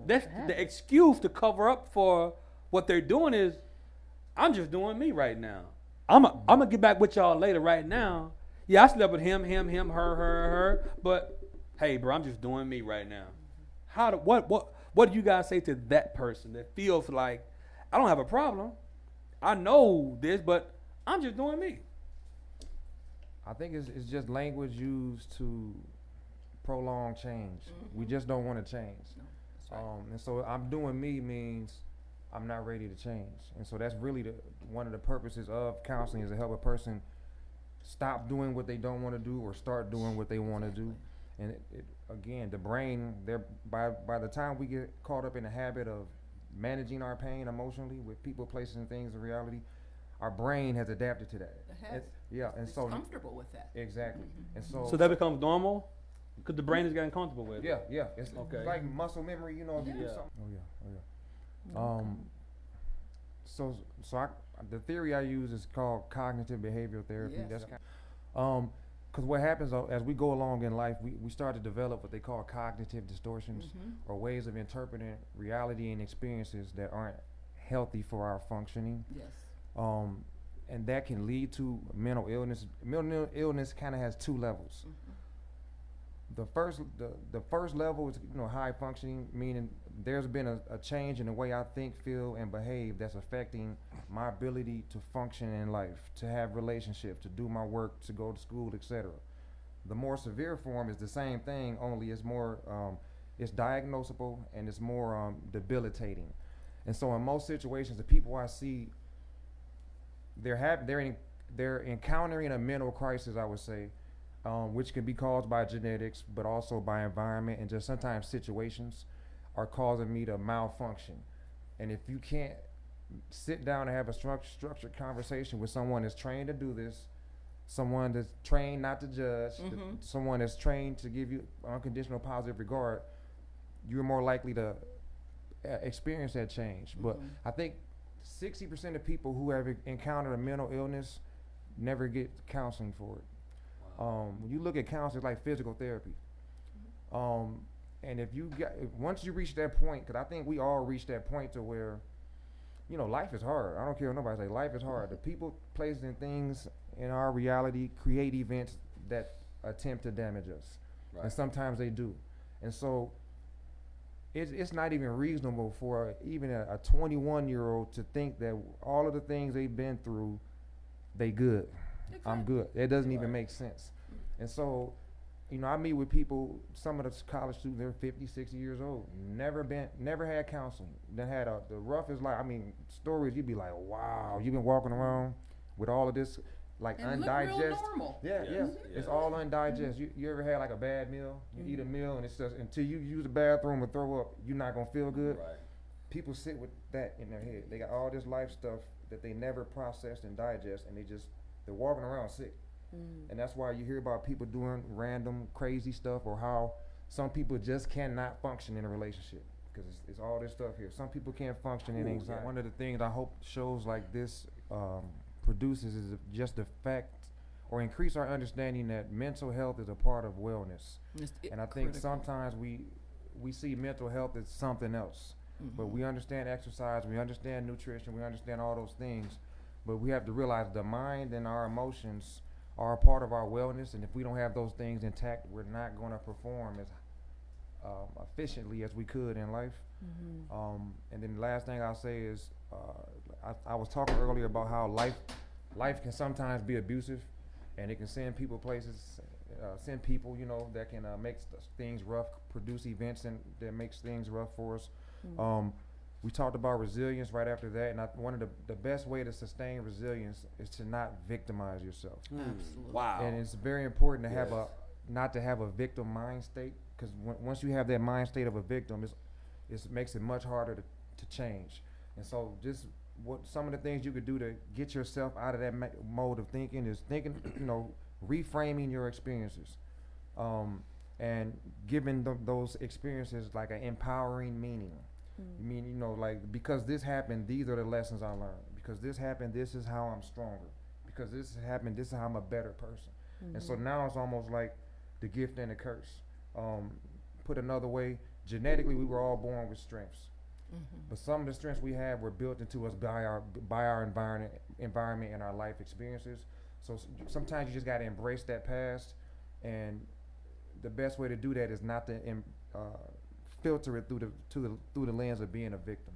that's the excuse to cover up for what they're doing is, I'm just doing me right now. I'm gonna get back with y'all later. Right now, yeah, I slept with him, her. But hey, bro, I'm just doing me right now. What do you guys say to that person that feels like I don't have a problem? I know this, but I'm just doing me. I think it's just language used to prolong change. We just don't want to change. No, that's right. And so I'm doing me means I'm not ready to change. And so that's really one of the purposes of counseling is to help a person stop doing what they don't want to do or start doing what they want to do. And again, the brain, by the time we get caught up in the habit of managing our pain emotionally with people, places, and things in reality, our brain has adapted to that. It's comfortable with that. Exactly. And So that becomes normal because the brain is getting comfortable with it. yeah, it's Okay. like muscle memory, you know. If you do Yeah. something. Oh yeah. So the theory I use is called cognitive behavioral therapy. Yes. That's because what happens as we go along in life, we start to develop what they call cognitive distortions or ways of interpreting reality and experiences that aren't healthy for our functioning. Yes. And that can lead to mental illness. Mental illness kind of has two levels. The first level is high functioning, meaning there's been a change in the way I think, feel, and behave that's affecting my ability to function in life, to have relationships, to do my work, to go to school, etc. The more severe form is the same thing, only it's more it's diagnosable and it's more debilitating. And so in most situations, the people I see, they're encountering a mental crisis, I would say, which can be caused by genetics, but also by environment and just sometimes situations are causing me to malfunction. And if you can't sit down and have a structured conversation with someone that's trained to do this, someone that's trained not to judge, someone that's trained to give you unconditional positive regard, you're more likely to experience that change. But I think 60% of people who have encountered a mental illness never get counseling for it. When you look at counseling, it's like physical therapy. And once you reach that point, because I think we all reach that point to where, life is hard. I don't care what nobody say, life is hard. The people, places, and things in our reality create events that attempt to damage us. Right. And sometimes they do. And so it's not even reasonable for even a 21-year-old to think that all of the things they've been through, they good. Exactly. I'm good. It doesn't even make sense. And so, I meet with people, some of the college students, they're 50, 60 years old, never had counseling. They had the roughest life. Stories, you'd be like, wow, you've been walking around with all of this, like and undigested. Look real normal. Yeah. It's all undigested. You ever had like a bad meal? You eat a meal and it's just, until you use the bathroom or throw up, you're not gonna feel good. Right. People sit with that in their head. They got all this life stuff that they never processed and digest, and they're walking around sick. And that's why you hear about people doing random crazy stuff, or how some people just cannot function in a relationship because it's all this stuff here. Some people can't function in anxiety. One of the things I hope shows like this produces is just the fact, or increase our understanding that mental health is a part of wellness. And I think sometimes we see mental health as something else, but we understand exercise, we understand nutrition, we understand all those things, but we have to realize the mind and our emotions are a part of our wellness, and if we don't have those things intact, we're not going to perform as efficiently as we could in life. And then the last thing I'll say is, I was talking earlier about how life can sometimes be abusive, and it can send people places, send people, that can make things rough, produce events that makes things rough for us. We talked about resilience right after that, and one of the best way to sustain resilience is to not victimize yourself. Absolutely. Wow. And it's very important to have not to have a victim mind state, because once you have that mind state of a victim, it makes it much harder to change. And so just what some of the things you could do to get yourself out of that mode of thinking is reframing your experiences, and giving those experiences like an empowering meaning. Because this happened, these are the lessons I learned. Because this happened, this is how I'm stronger. Because this happened, this is how I'm a better person. And so now it's almost like the gift and the curse. Put another way, genetically we were all born with strengths. But some of the strengths we have were built into us by our environment and our life experiences. So sometimes you just got to embrace that past, and the best way to do that is not to filter it through the lens of being a victim.